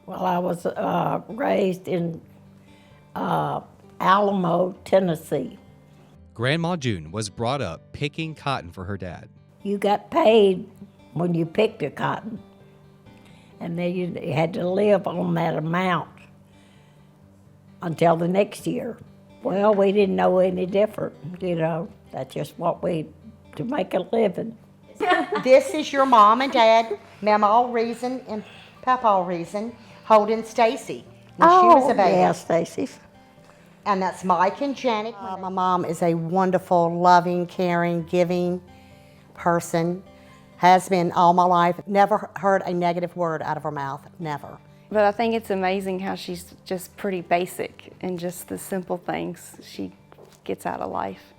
Well, I was raised in Alamo, Tennessee. Grandma June was brought up picking cotton for her dad. You got paid when you picked the cotton, and then you had to live on that amount until the next year. Well, we didn't know any different, That's just what to make a living. This is your mom and dad, Mama Reason and Papa Reason, holding Stacy when she was a baby. Yeah, Stacy. And that's Mike and Janet. My mom is a wonderful, loving, caring, giving person. Has been all my life. Never heard a negative word out of her mouth, never. But I think it's amazing how she's just pretty basic and just the simple things she gets out of life.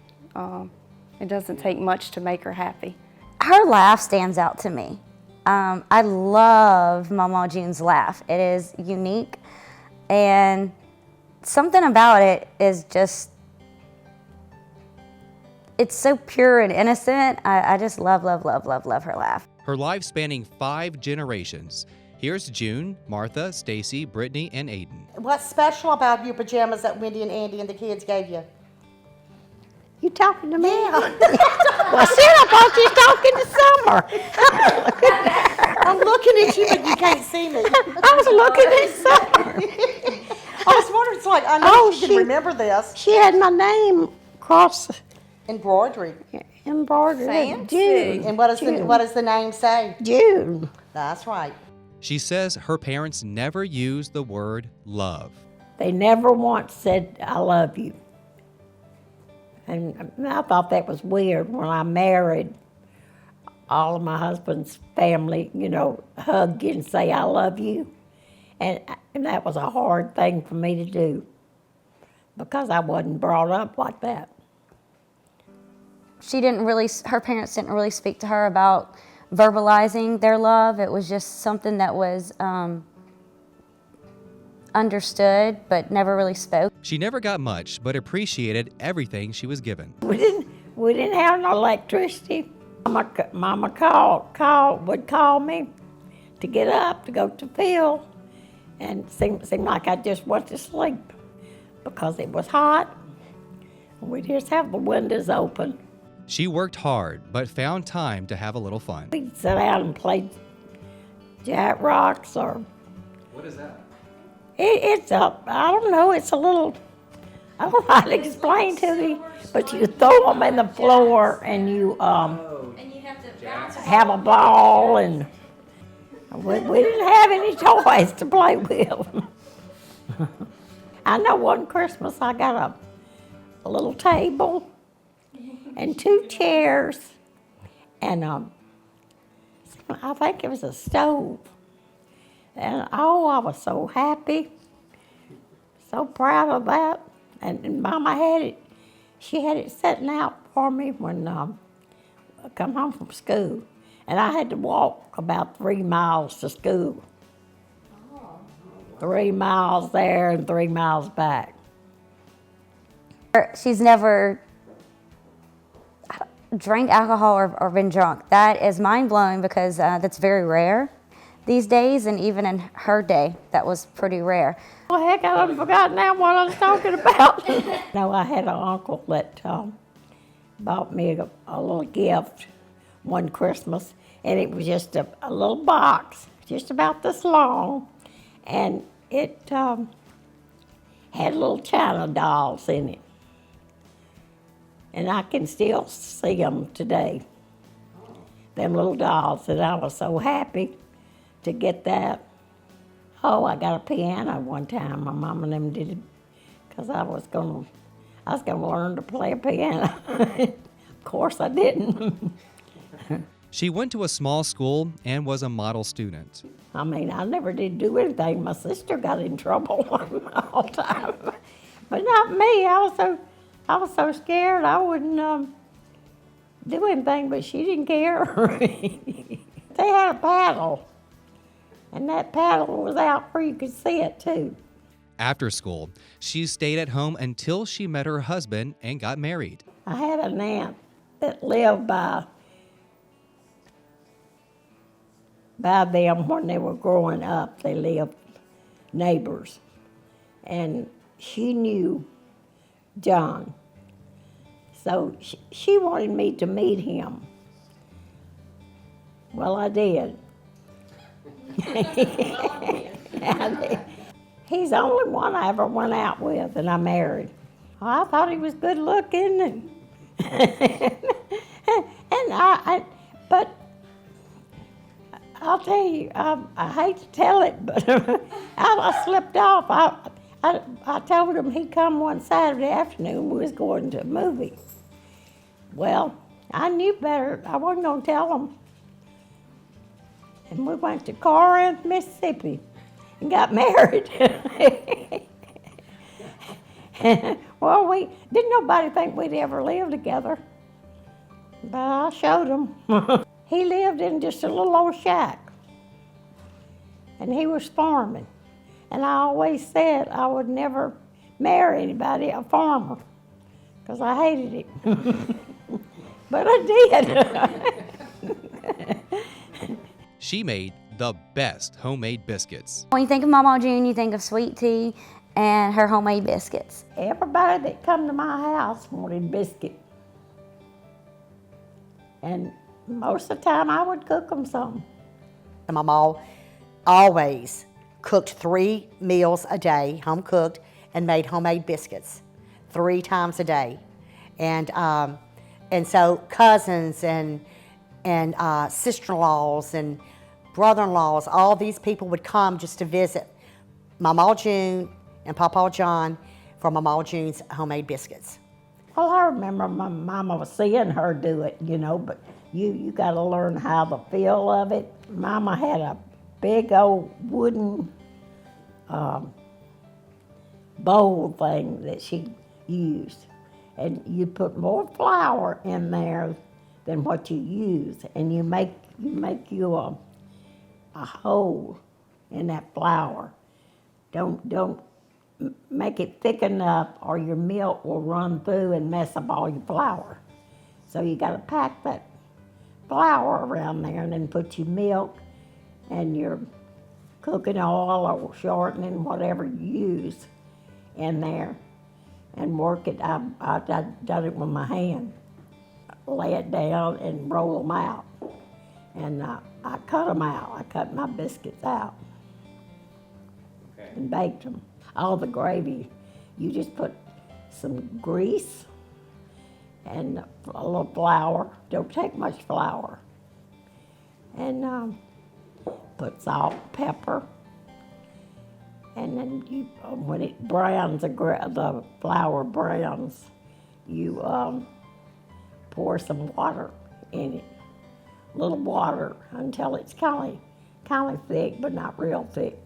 It doesn't take much to make her happy. Her laugh stands out to me. I love Mama June's laugh. It is unique, and something about it is just, it's so pure and innocent. I just love her laugh. Her life spanning 5 generations. Here's June, Martha, Stacy, Brittany, and Aiden. What's special about your pajamas that Wendy and Andy and the kids gave you? You talking to me? Yeah. Well, see, I thought you was talking to Summer. I'm looking at you, but you can't see me. I was looking at Summer. I was wondering, it's like, I know she can remember this. She had my name across Embroidery. embroidered. Fancy. June. And what does the name say? June. That's right. She says her parents never used the word love. They never once said, I love you. And I thought that was weird. When I married, all of my husband's family, hug you and say, I love you. And that was a hard thing for me to do because I wasn't brought up like that. Her parents didn't really speak to her about verbalizing their love. It was just something that was understood but never really spoke. She never got much, but appreciated everything she was given. We didn't have no electricity. Mama would call me to get up to go to the field, and seemed like I just went to sleep because it was hot. We'd just have the windows open. She worked hard, but found time to have a little fun. We'd sit out and play jack rocks or... What is that? It's I don't know, it's a little, I don't know how to explain to you, but you throw them in the floor and you have a ball, and we didn't have any toys to play with. I know one Christmas I got a little table and 2 chairs, and I think it was a stove. And I was so happy, so proud of that. And Mama had it, she had it setting out for me when I come home from school. And I had to walk about 3 miles to school. 3 miles there and 3 miles back. She's never drank alcohol or been drunk. That is mind-blowing because that's very rare these days, and even in her day, that was pretty rare. Well, heck, I done forgot now what I was talking about. No, I had an uncle that bought me a little gift one Christmas, and it was just a little box, just about this long, and it had little China dolls in it. And I can still see them today, them little dolls, and I was so happy to get that. Oh, I got a piano one time. My mom and them did it because I was gonna learn to play a piano. Of course, I didn't. She went to a small school and was a model student. I mean, I never did do anything. My sister got in trouble all the time, but not me. I was so scared I wouldn't do anything. But she didn't care. They had a paddle. And that paddle was out where you could see it, too. After school, she stayed at home until she met her husband and got married. I had an aunt that lived by them when they were growing up. They lived neighbors, and she knew John. So she wanted me to meet him. Well, I did. He's the only one I ever went out with, and I married. I thought he was good looking, and but I'll tell you, I hate to tell it, but I slipped off. I told him he'd come one Saturday afternoon. We was going to a movie. Well, I knew better. I wasn't going to tell him. And we went to Corinth, Mississippi, and got married. Well, didn't nobody think we'd ever live together, but I showed him. He lived in just a little old shack, and he was farming. And I always said I would never marry anybody, a farmer, because I hated him. But I did. She made the best homemade biscuits. When you think of Mawma June, you think of sweet tea and her homemade biscuits. Everybody that come to my house wanted biscuit. And most of the time I would cook them some. And my mom always cooked 3 meals a day, home cooked, and made homemade biscuits 3 times a day. And so cousins and sister-in-laws and brother-in-laws, all these people would come just to visit Mama June and Papa John for Mama June's homemade biscuits. Well, I remember my mama was seeing her do it, but you got to learn how the feel of it. Mama had a big old wooden bowl thing that she used, and you put more flour in there than what you use, and you make you a hole in that flour. Don't make it thick enough, or your milk will run through and mess up all your flour. So you got to pack that flour around there, and then put your milk and your cooking oil or shortening, whatever you use, in there, and work it. I've done it with my hand. Lay it down and roll them out. And I cut them out. I cut my biscuits out and baked them. All the gravy, you just put some grease and a little flour. Don't take much flour. And put salt, pepper, and then when it browns, the flour browns, you pour some water in it, a little water, until it's kind of thick, but not real thick.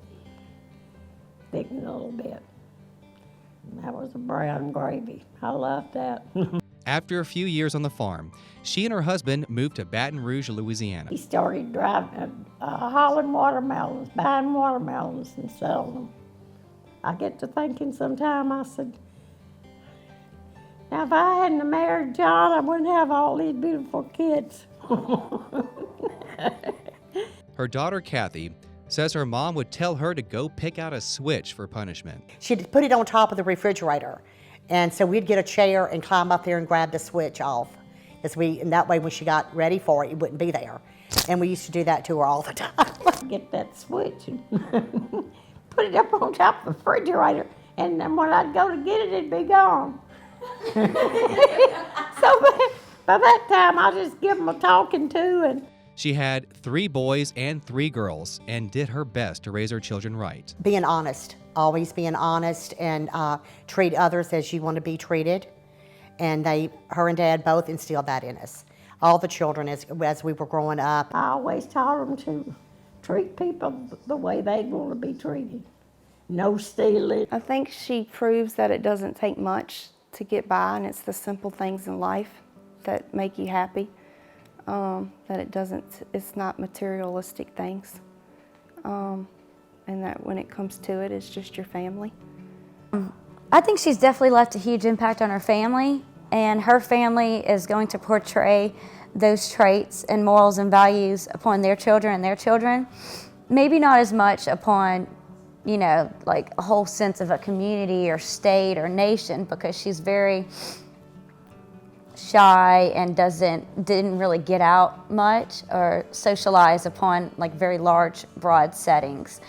Thicken it a little bit. And that was a brown gravy. I love that. After a few years on the farm, she and her husband moved to Baton Rouge, Louisiana. He started driving, hauling watermelons, buying watermelons and selling them. I get to thinking sometime, I said, now if I hadn't married John, I wouldn't have all these beautiful kids. Her daughter, Kathy, says her mom would tell her to go pick out a switch for punishment. She'd put it on top of the refrigerator. And so we'd get a chair and climb up there and grab the switch off. And that way when she got ready for it, it wouldn't be there. And we used to do that to her all the time. Get that switch and put it up on top of the refrigerator, and then when I'd go to get it, it'd be gone. So by that time, I just give them a talking to. And She had 3 boys and 3 girls and did her best to raise her children right. Being honest, always being honest, and treat others as you want to be treated. And her and Dad both instilled that in us. All the children as we were growing up. I always taught them to treat people the way they want to be treated. No stealing. I think she proves that it doesn't take much to get by, and it's the simple things in life that make you happy. It's not materialistic things. And that when it comes to it, it's just your family. I think she's definitely left a huge impact on her family, and her family is going to portray those traits and morals and values upon their children and their children. Maybe not as much upon you know, like a whole sense of a community or state or nation, because she's very shy and didn't really get out much or socialize upon like very large, broad settings.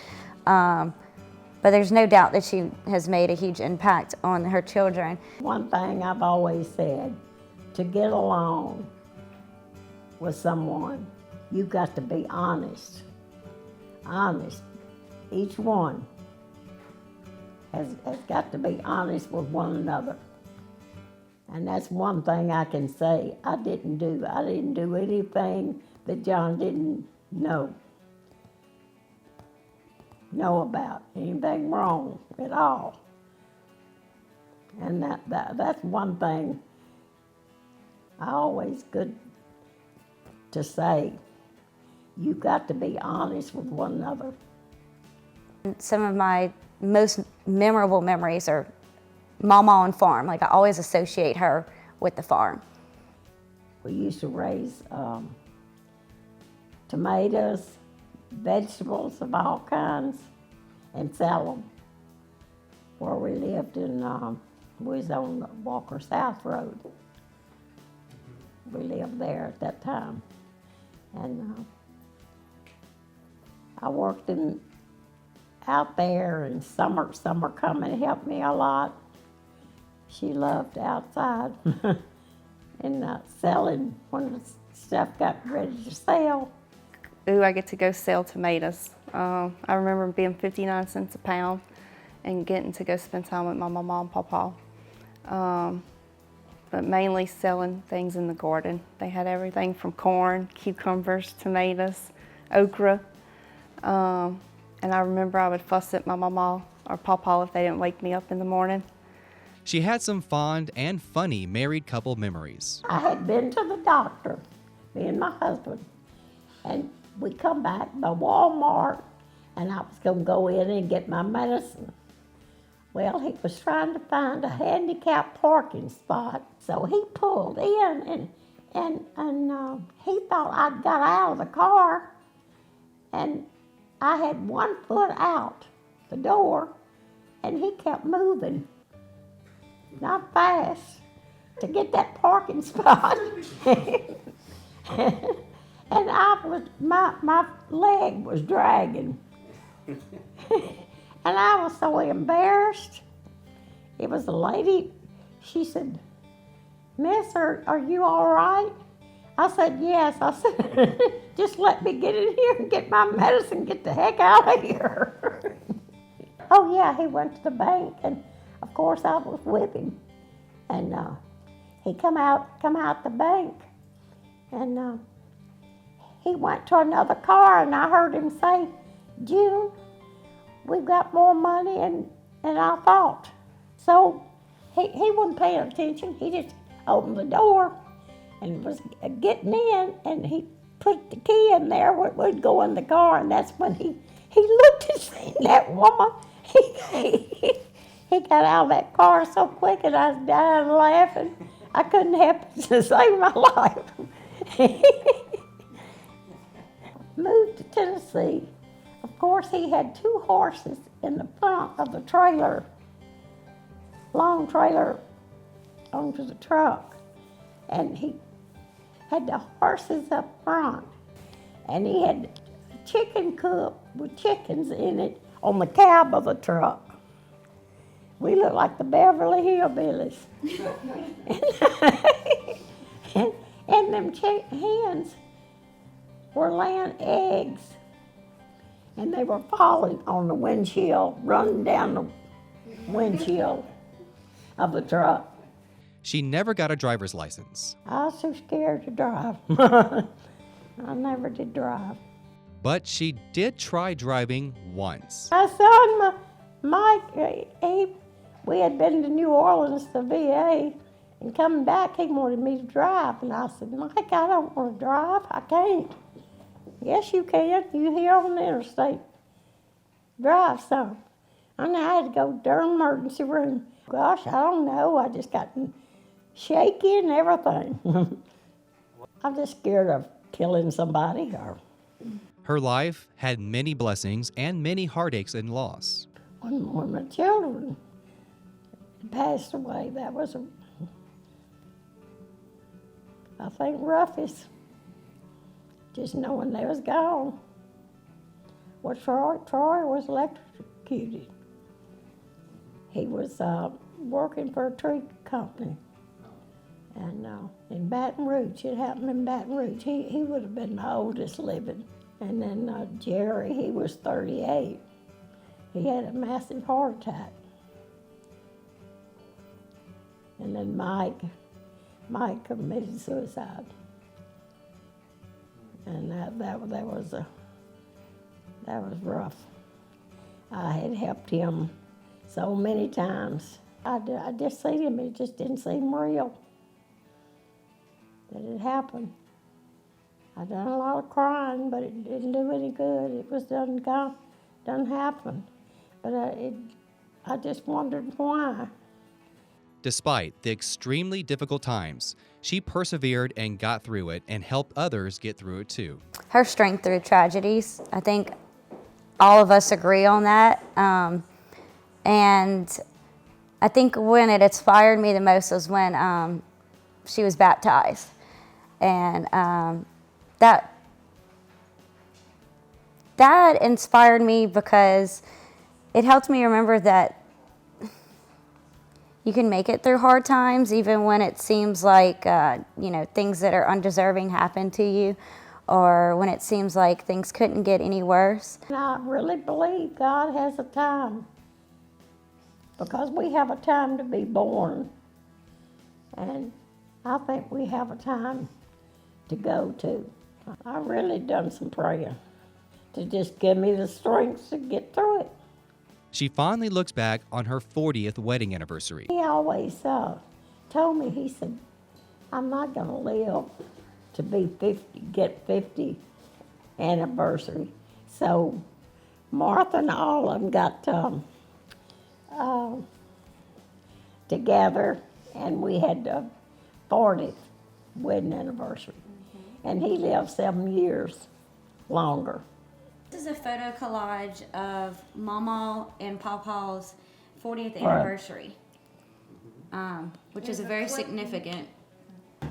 But there's no doubt that she has made a huge impact on her children. One thing I've always said, to get along with someone, you've got to be honest. Honest. Each one has got to be honest with one another. And that's one thing I can say I didn't do. I didn't do anything that John didn't know about, anything wrong at all. And that's one thing I always good to say. You've got to be honest with one another. Some of my most memorable memories are Mawma on farm. Like, I always associate her with the farm. We used to raise tomatoes, vegetables of all kinds, and sell them. Where we lived we was on the Walker South Road. We lived there at that time. And I worked out there, and Summer come and helped me a lot. She loved outside and selling when the stuff got ready to sell. Ooh, I get to go sell tomatoes. I remember being 59 cents a pound and getting to go spend time with my mama and papa. But mainly selling things in the garden. They had everything from corn, cucumbers, tomatoes, okra. And I remember I would fuss at my mama or papa if they didn't wake me up in the morning. She had some fond and funny married couple memories. I had been to the doctor, me and my husband, and we come back by Walmart, and I was going to go in and get my medicine. Well, he was trying to find a handicapped parking spot, so he pulled in, and he thought I'd got out of the car, and I had 1 foot out the door, and he kept moving, not fast, to get that parking spot. And my leg was dragging. And I was so embarrassed. It was a lady, she said, "Miss, are you all right?" I said, "Yes." I said, "Just let me get in here and get my medicine, get the heck out of here." Oh yeah, he went to the bank, and of course I was with him. And he come out the bank, and he went to another car, and I heard him say, "June, we've got more money than I thought." So he wasn't paying attention. He just opened the door and was getting in, and he put the key in there where it would go in the car, and that's when he looked and seen that woman. He got out of that car so quick, and I was dying laughing. I couldn't help it to save my life. Moved to Tennessee. Of course, he had 2 horses in the front of the trailer, long trailer onto the truck. And he had the horses up front. And he had a chicken coop with chickens in it on the cab of the truck. We looked like the Beverly Hillbillies. and them hens were laying eggs. And they were falling on the windshield, running down the windshield of the truck. She never got a driver's license, I was too scared to drive. I never did drive. but she did try driving once. My son, Mike, we had been to New Orleans to VA, and coming back, he wanted me to drive. And I said, "Mike, I don't want to drive. I can't." "Yes, you can. You here on the interstate. Drive some." And I had to go to the emergency room. Gosh, I don't know. I just got shaky and everything. I'm just scared of killing somebody. Her life had many blessings and many heartaches and loss. When my children passed away, that was, I think, roughest. Just knowing they was gone. Well, Troy was electrocuted. He was working for a tree company. And in Baton Rouge, it happened in Baton Rouge. He would have been the oldest living. And then Jerry, he was 38. He had a massive heart attack. And then Mike committed suicide. And that was rough. I had helped him so many times. I just seen him, it just didn't seem real that it happened. I done a lot of crying, but it didn't do any good. It was done happen. But I just wondered why. Despite the extremely difficult times, she persevered and got through it and helped others get through it too. Her strength through tragedies, I think all of us agree on that. And I think when it inspired me the most was when she was baptized. And that inspired me because it helped me remember that you can make it through hard times, even when it seems like things that are undeserving happen to you, or when it seems like things couldn't get any worse. And I really believe God has a time, because we have a time to be born, and I think we have a time to go to. I really done some praying to just give me the strength to get through it. She fondly looks back on her 40th wedding anniversary. He always told me, he said, I'm not going to live to be 50, get 50 anniversary. So Martha and all of them got together, and we had the 40th wedding anniversary. And he lived 7 years longer. This is a photo collage of Mawma and Pawpaw's 40th anniversary, which is a very significant.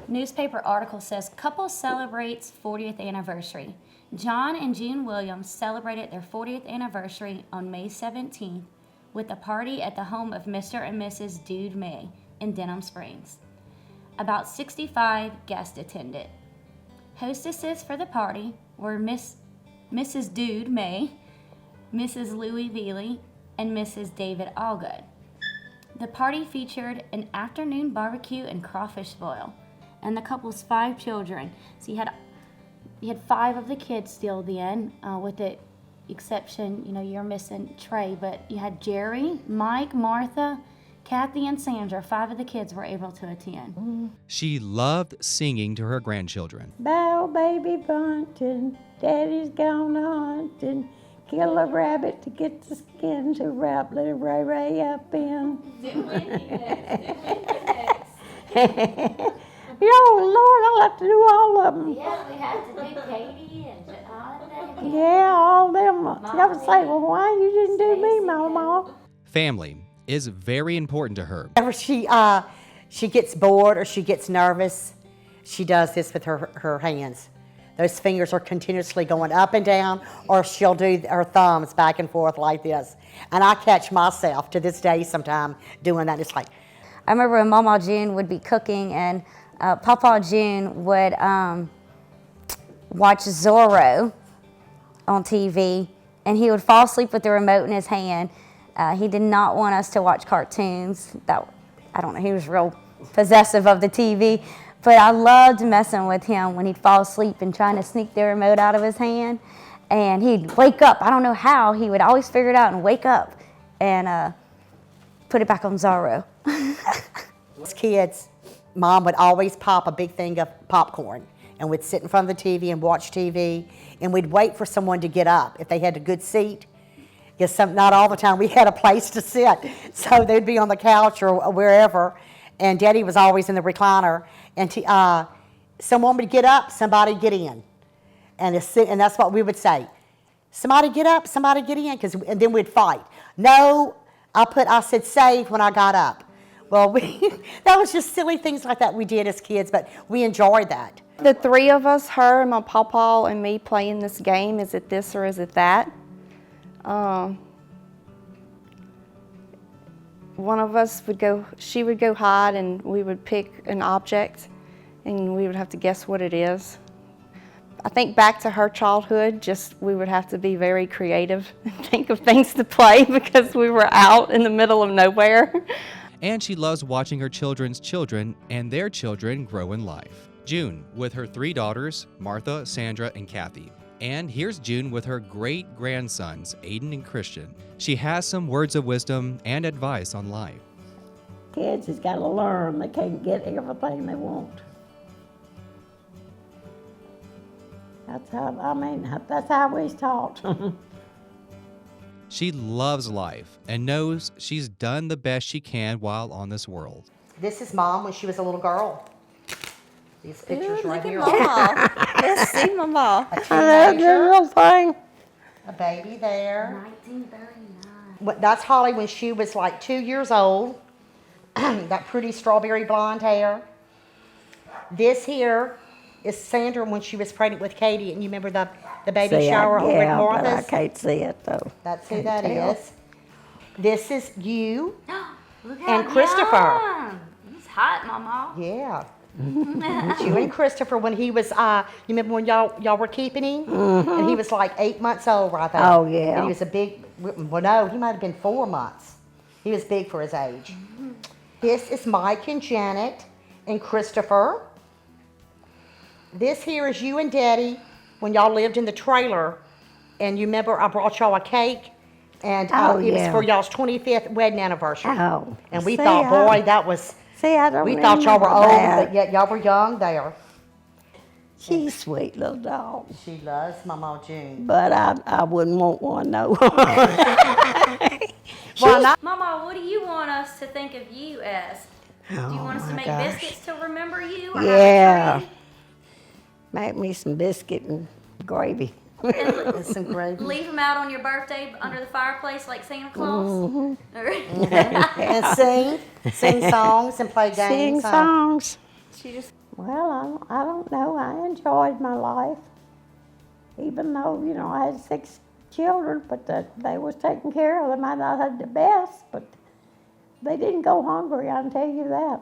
Newspaper article says, couple celebrates 40th anniversary. John and June Williams celebrated their 40th anniversary on May 17th with a party at the home of Mr. and Mrs. Dude May in Denham Springs. About 65 guests attended. Hostesses for the party were Mrs. Dude May, Mrs. Louie Veely, and Mrs. David Allgood. The party featured an afternoon barbecue and crawfish boil, and the couple's 5 children. So you had 5 of the kids still then, with the exception, you're missing Trey, but you had Jerry, Mike, Martha, Kathy, and Sandra. 5 of the kids were able to attend. She loved singing to her grandchildren. Bow, baby bunting, daddy's gone hunting, kill a rabbit to get the skin to wrap little Ray Ray up in. Lord, I'll have to do all of them. Yeah, we had to do Katie and John. Yeah, all them. I would say, well, why you didn't do me, Mama? Family is very important to her. Whenever she gets bored or she gets nervous, she does this with her hands. Those fingers are continuously going up and down, or she'll do her thumbs back and forth like this. And I catch myself to this day sometime doing that. It's like, I remember when Mama June would be cooking, and Papa June would watch Zorro on TV, and he would fall asleep with the remote in his hand. He did not want us to watch cartoons. I don't know, he was real possessive of the TV, but I loved messing with him when he'd fall asleep and trying to sneak the remote out of his hand, and he'd wake up. I don't know how, he would always figure it out and wake up and put it back on Zorro. as kids, Mom would always pop a big thing of popcorn, and we'd sit in front of the TV and watch TV, and we'd wait for someone to get up if they had a good seat. Because not all the time we had a place to sit, so they'd be on the couch or wherever, and Daddy was always in the recliner, and someone would get up, somebody get in. And that's what we would say. Somebody get up, somebody get in, and then we'd fight. No, I said save when I got up. Well, that was just silly things like that we did as kids, but we enjoyed that. The three of us, her and my pawpaw and me playing this game, is it this or is it that? One of us she would go hide and we would pick an object and we would have to guess what it is. I think back to her childhood, we would have to be very creative and think of things to play because we were out in the middle of nowhere. And she loves watching her children's children and their children grow in life. June with her 3 daughters, Martha, Sandra, and Kathy. And here's June with her great-grandsons, Aiden and Christian. She has some words of wisdom and advice on life. Kids has got to learn. They can't get everything they want. That's how we was taught. She loves life and knows she's done the best she can while on this world. This is Mom when she was a little girl. These pictures right here. Mama. Let's see Mama. A teenager, little thing. a baby there. 1939. That's Holly when she was like 2 years old. That pretty strawberry blonde hair. This here is Sandra when she was pregnant with Katie, and you remember the baby shower over at But I Martha's? can't see it though. That's who Can't that tell. is. This is you. Look And Christopher. young. He's hot, Mama. Yeah. It's you and Christopher when he was, you remember when y'all were keeping him? And he was like 8 months old right there. Oh, yeah. And he was a big, well, no, he might have been 4 months. He was big for his age. This is Mike and Janet and Christopher. This here is you and Daddy when y'all lived in the trailer. And you remember I brought y'all a cake? And Oh, it was yeah. for y'all's 25th wedding anniversary. Oh, And we see, thought, boy, that was... See, I don't We thought y'all were remember old, that. but yet y'all were young there. She's a sweet little dog, She loves Mama June. but I wouldn't want one, no. Well, not, Mama, what do you want us to think of you as? Do you want us to make biscuits to remember you? Or have a Yeah. tree? Make me some biscuit and gravy. and some gravy. Leave them out on your birthday under the fireplace like Santa Claus? Mm-hmm. And sing songs and play Sing games. songs. Well, I don't know. I enjoyed my life, even though I had 6 children, but they was taken care of. They might not have had the best, but they didn't go hungry. I can tell you that.